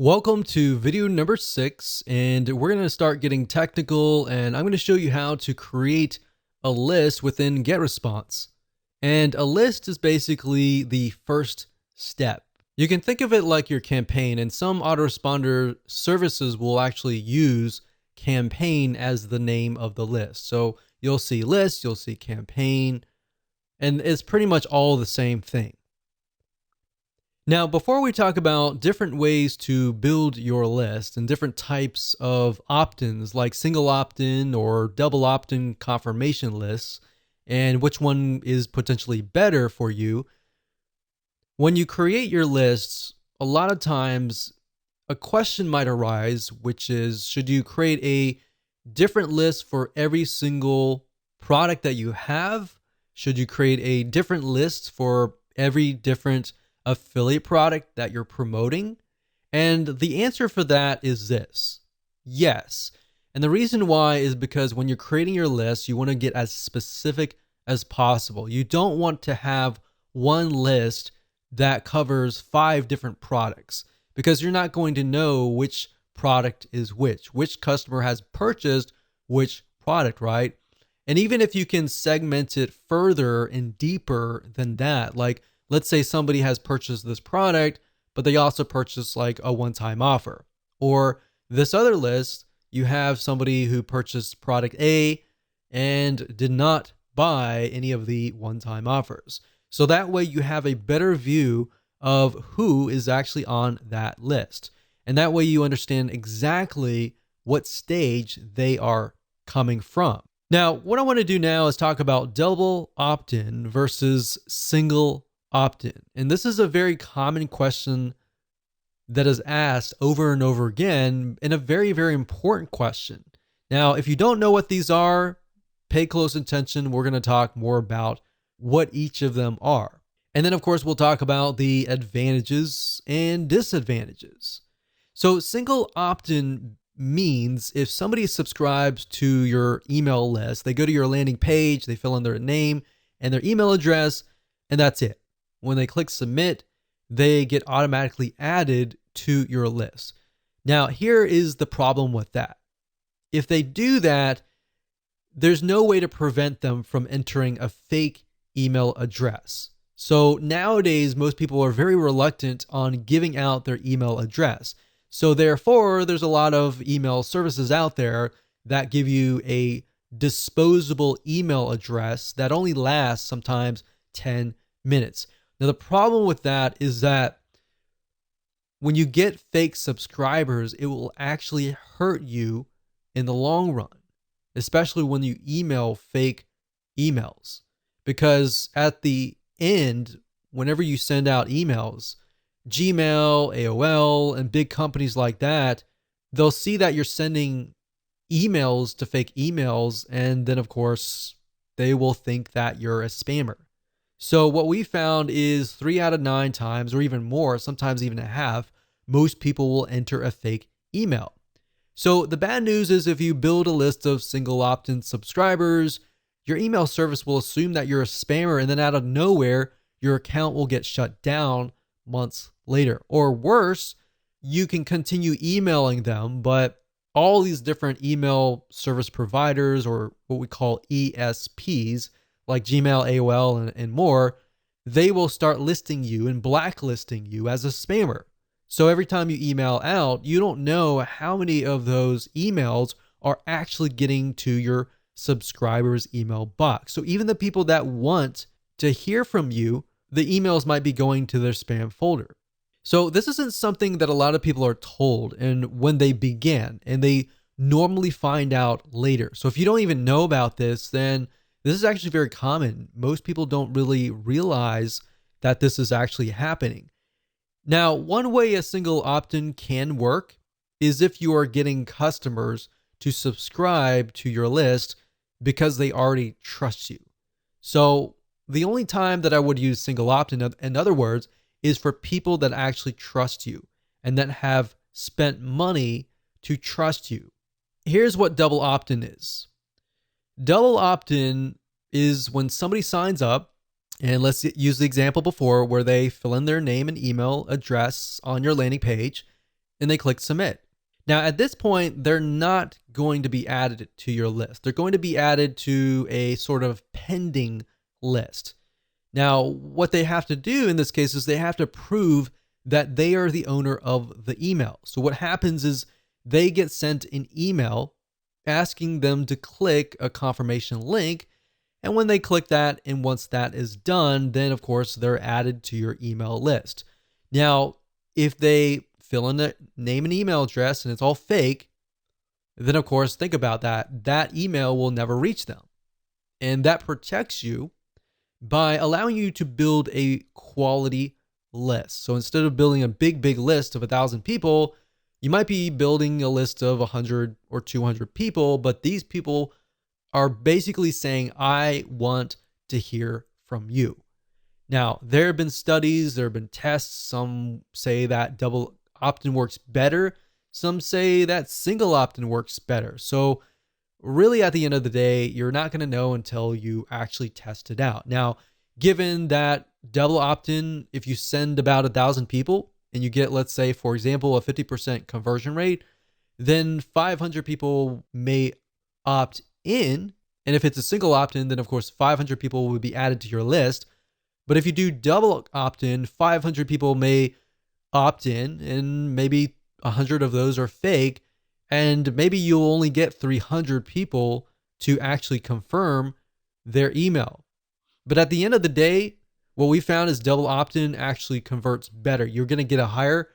Welcome to video number 6, and we're going to start getting technical, and I'm going to show you how to create a list within GetResponse. And a list is basically the first step. You can think of it like your campaign, and some autoresponder services will actually use campaign as the name of the list. So you'll see list, you'll see campaign, and it's pretty much all the same thing. Now, before we talk about different ways to build your list and different types of opt-ins like single opt-in or double opt-in confirmation lists, and which one is potentially better for you, when you create your lists, a lot of times a question might arise, which is, should you create a different list for every single product that you have? Should you create a different list for every different affiliate product that you're promoting? And the answer for that is this: yes. And the reason why is because when you're creating your list, you want to get as specific as possible. You don't want to have one list that covers 5 different products, because you're not going to know which product is which customer has purchased which product, right? And even if you can segment it further and deeper than that, like let's say somebody has purchased this product, but they also purchased like a one-time offer. Or this other list, you have somebody who purchased product A and did not buy any of the one-time offers. So that way you have a better view of who is actually on that list. And that way you understand exactly what stage they are coming from. Now, what I want to do now is talk about double opt-in versus single opt-in. And this is a very common question that is asked over and over again, and a very, very important question. Now, if you don't know what these are, pay close attention. We're going to talk more about what each of them are. And then, of course, we'll talk about the advantages and disadvantages. So single opt-in means if somebody subscribes to your email list, they go to your landing page, they fill in their name and their email address, and that's it. When they click submit, they get automatically added to your list. Now, here is the problem with that. If they do that, there's no way to prevent them from entering a fake email address. So nowadays, most people are very reluctant on giving out their email address. So therefore, there's a lot of email services out there that give you a disposable email address that only lasts sometimes 10 minutes. Now, the problem with that is that when you get fake subscribers, it will actually hurt you in the long run, especially when you email fake emails. Because at the end, whenever you send out emails, Gmail, AOL, and big companies like that, they'll see that you're sending emails to fake emails, and then, of course, they will think that you're a spammer. So what we found is 3 out of 9 times, or even more, sometimes even a half, most people will enter a fake email. So the bad news is if you build a list of single opt-in subscribers, your email service will assume that you're a spammer, and then out of nowhere, your account will get shut down months later. Or worse, you can continue emailing them, but all these different email service providers, or what we call ESPs, like Gmail, AOL, and more, they will start listing you and blacklisting you as a spammer. So every time you email out, you don't know how many of those emails are actually getting to your subscribers' email box. So even the people that want to hear from you, the emails might be going to their spam folder. So this isn't something that a lot of people are told and when they begin, and they normally find out later. So if you don't even know about this, then this is actually very common. Most people don't really realize that this is actually happening. Now, one way a single opt-in can work is if you are getting customers to subscribe to your list because they already trust you. So the only time that I would use single opt-in, in other words, is for people that actually trust you and that have spent money to trust you. Here's what double opt-in is. Double opt-in is when somebody signs up, and let's use the example before where they fill in their name and email address on your landing page. and they click submit. Now, at this point, they're not going to be added to your list. They're going to be added to a sort of pending list. Now, what they have to do in this case is they have to prove that they are the owner of the email. So what happens is they get sent an email asking them to click a confirmation link. And when they click that, and once that is done, then of course they're added to your email list. Now, if they fill in a name and email address and it's all fake, then of course, think about that. That email will never reach them. And that protects you by allowing you to build a quality list. So instead of building a big list of 1,000 people, you might be building a list of 100 or 200 people, but these people are basically saying, I want to hear from you. Now, there have been studies, there have been tests. Some say that double opt-in works better. Some say that single opt-in works better. So really, at the end of the day, you're not going to know until you actually test it out. Now, given that double opt-in, if you send about 1,000 people and you get, let's say, for example, a 50% conversion rate, then 500 people may opt in. And if it's a single opt-in, then of course 500 people would be added to your list. But if you do double opt-in, 500 people may opt in, and maybe 100 of those are fake. And maybe you'll only get 300 people to actually confirm their email. But at the end of the day, what we found is double opt-in actually converts better. You're going to get a higher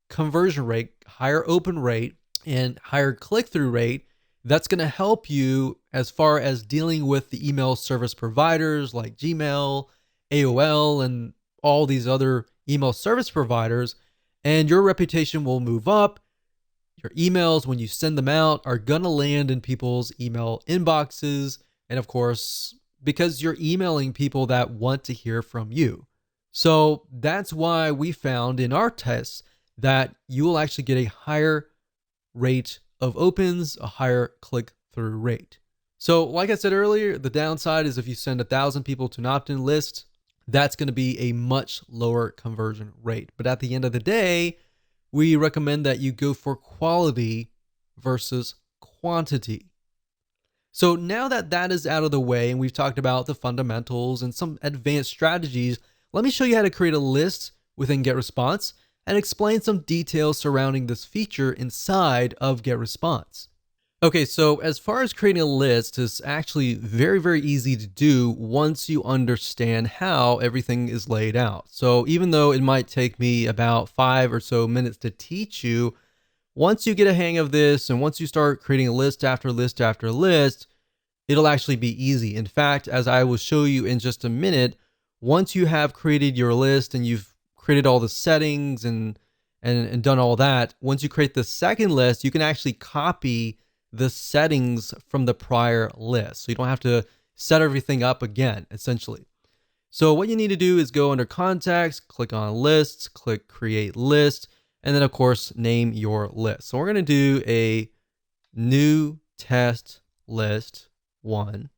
conversion rate, higher open rate, and higher click-through rate. That's going to help you as far as dealing with the email service providers like Gmail, AOL, and all these other email service providers. And your reputation will move up. Your emails, when you send them out, are going to land in people's email inboxes. And of course, because you're emailing people that want to hear from you. So that's why we found in our tests that you will actually get a higher rate of opens, a higher click-through rate. So like I said earlier, the downside is if you send 1,000 people to an opt-in list, that's going to be a much lower conversion rate. But at the end of the day, we recommend that you go for quality versus quantity. So now that that is out of the way and we've talked about the fundamentals and some advanced strategies, let me show you how to create a list within GetResponse and explain some details surrounding this feature inside of GetResponse. Okay, so as far as creating a list, it's actually very easy to do once you understand how everything is laid out. So even though it might take me about 5 or so minutes to teach you, once you get a hang of this and once you start creating a list after list after list, it'll actually be easy. In fact, as I will show you in just a minute, once you have created your list and you've created all the settings and done all that, once you create the second list, you can actually copy the settings from the prior list. So you don't have to set everything up again, essentially. So what you need to do is go under contacts, click on lists, click create list, and then of course, name your list. So we're going to do a new test list 1.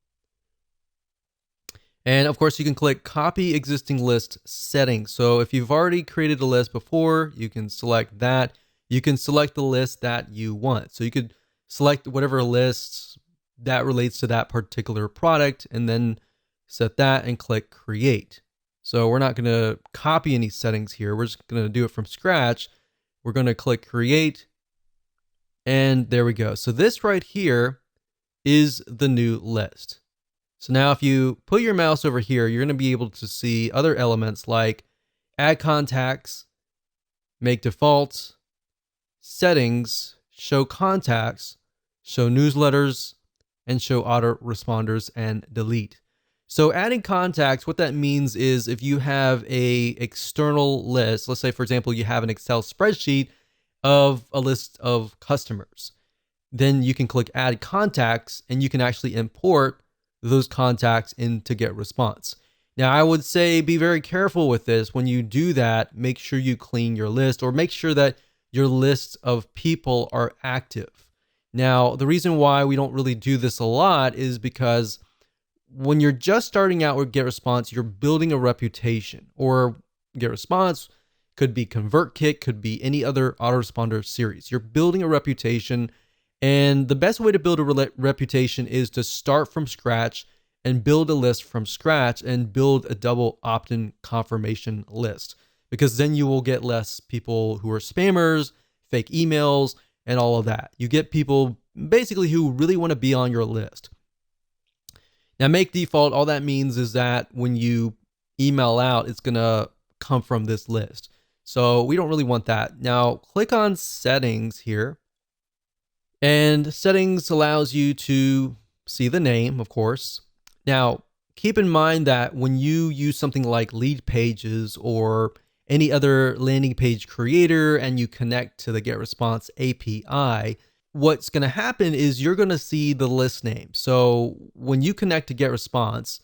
And of course, you can click copy existing list settings. So if you've already created a list before, you can select that. You can select the list that you want. So you could select whatever list that relates to that particular product and then set that and click create. So we're not going to copy any settings here. We're just going to do it from scratch. We're going to click create and there we go. So this right here is the new list. So now if you put your mouse over here, you're going to be able to see other elements like add contacts, make defaults, settings, show contacts, show newsletters, and show autoresponders and delete. So adding contacts, what that means is if you have a external list, let's say for example, you have an Excel spreadsheet of a list of customers, then you can click add contacts and you can actually import those contacts into GetResponse. Now I would say be very careful with this. When you do that, make sure you clean your list or make sure that your lists of people are active. Now, the reason why we don't really do this a lot is because when you're just starting out with GetResponse, you're building a reputation, or GetResponse could be ConvertKit, could be any other autoresponder series. You're building a reputation, and the best way to build a reputation is to start from scratch and build a list from scratch and build a double opt-in confirmation list, because then you will get less people who are spammers, fake emails, and all of that. You get people basically who really want to be on your list. Now, make default, all that means is that when you email out, it's going to come from this list. So we don't really want that. Now, click on settings here. And settings allows you to see the name, of course. Now, keep in mind that when you use something like Leadpages or any other landing page creator and you connect to the GetResponse API, what's going to happen is you're going to see the list name. So when you connect to GetResponse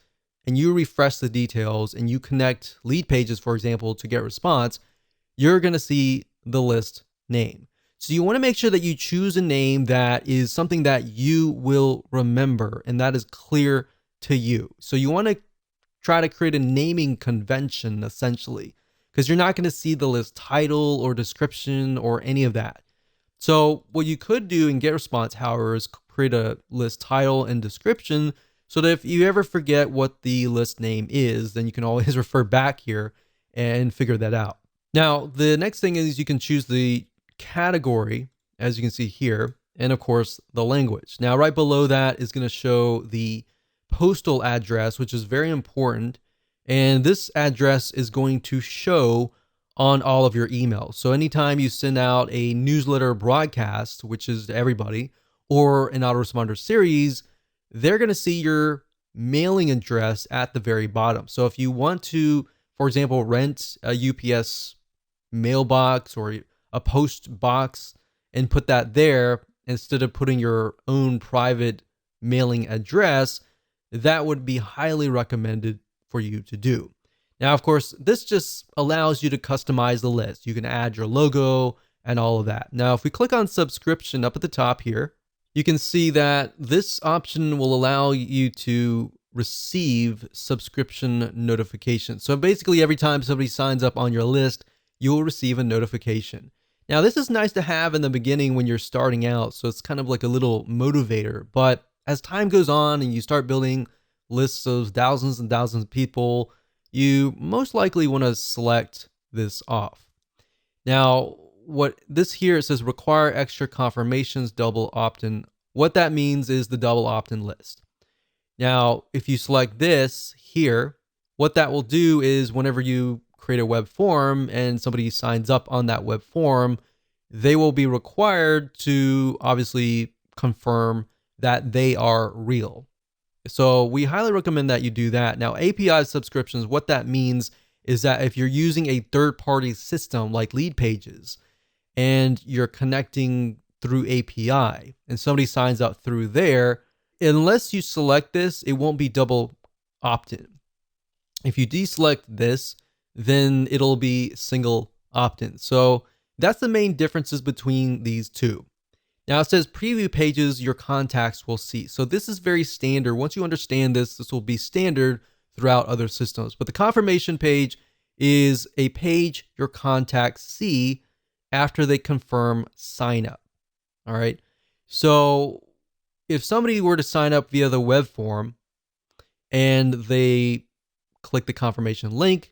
and you refresh the details and you connect Leadpages, for example, to GetResponse, you're going to see the list name. So you want to make sure that you choose a name that is something that you will remember and that is clear to you. So you want to try to create a naming convention, essentially, because you're not going to see the list title or description or any of that. So what you could do in GetResponse, however, is create a list title and description so that if you ever forget what the list name is, then you can always refer back here and figure that out. Now, the next thing is you can choose the category, as you can see here, and of course the language. Now, right below that is going to show the postal address, which is very important. And this address is going to show on all of your emails. So anytime you send out a newsletter broadcast, which is to everybody, or an autoresponder series, they're going to see your mailing address at the very bottom. So if you want to, for example, rent a UPS mailbox or a post box and put that there instead of putting your own private mailing address, that would be highly recommended for you to do. Now, of course, this just allows you to customize the list. You can add your logo and all of that. Now, if we click on subscription up at the top here, you can see that this option will allow you to receive subscription notifications. So basically, every time somebody signs up on your list, you will receive a notification. Now, this is nice to have in the beginning when you're starting out, so it's kind of like a little motivator. But as time goes on and you start building lists of thousands and thousands of people, you most likely want to select this off. Now, what this here, it says require extra confirmations, double opt-in. What that means is the double opt-in list. Now, if you select this here, what that will do is whenever you create a web form and somebody signs up on that web form, they will be required to obviously confirm that they are real. So we highly recommend that you do that. Now, API subscriptions, what that means is that if you're using a third-party system like Leadpages and you're connecting through API and somebody signs up through there, unless you select this, it won't be double opt-in. If you deselect this, then it'll be single opt-in. So that's the main differences between these two. Now it says preview pages your contacts will see. So this is very standard. Once you understand this, this will be standard throughout other systems. But the confirmation page is a page your contacts see after they confirm sign up. All right. So if somebody were to sign up via the web form and they click the confirmation link,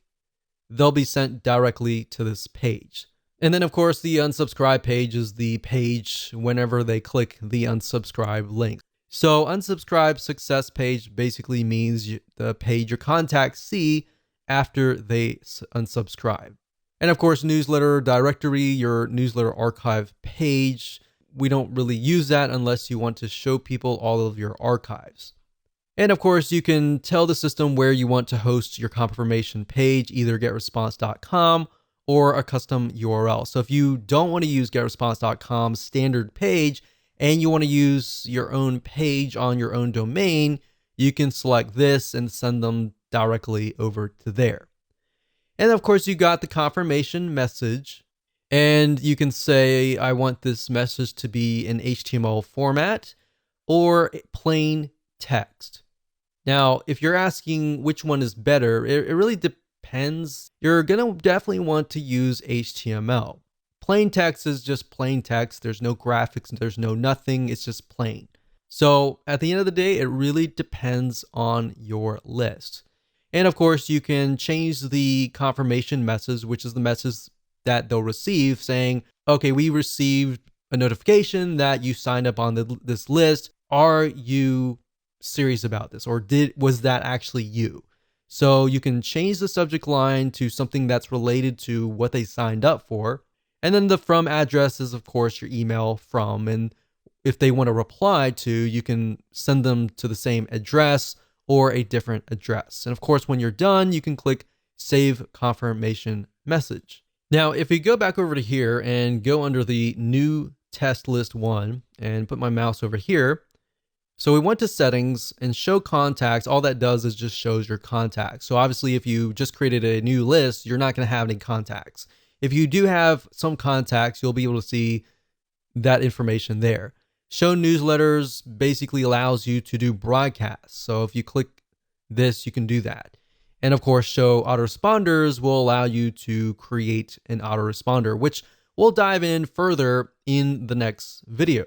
they'll be sent directly to this page. And then, of course, the unsubscribe page is the page whenever they click the unsubscribe link. So unsubscribe success page basically means the page your contacts see after they unsubscribe. And of course, newsletter directory, your newsletter archive page. We don't really use that unless you want to show people all of your archives. And of course, you can tell the system where you want to host your confirmation page, either getresponse.com or a custom URL. So if you don't want to use getresponse.com's standard page and you want to use your own page on your own domain, you can select this and send them directly over to there. And of course, you got the confirmation message, and you can say, I want this message to be in HTML format or plain text. Now, if you're asking which one is better, it really depends depends. You're gonna definitely want to use HTML. Plain text is just plain text. There's no graphics, there's no nothing, it's just plain. So at the end of the day, it really depends on your list. And of course, you can change the confirmation message, which is the message that they'll receive saying, okay, we received a notification that you signed up on this list. Are you serious about this? Or was that actually you? So you can change the subject line to something that's related to what they signed up for. And then the from address is, of course, your email from. And if they want to reply to, you can send them to the same address or a different address. And of course, when you're done, you can click Save Confirmation Message. Now, if we go back over to here and go under the new test list 1 and put my mouse over here. So we went to settings and show contacts. All that does is just shows your contacts. So obviously, if you just created a new list, you're not going to have any contacts. If you do have some contacts, you'll be able to see that information there. Show newsletters basically allows you to do broadcasts. So if you click this, you can do that. And of course, show autoresponders will allow you to create an autoresponder, which we'll dive in further in the next video.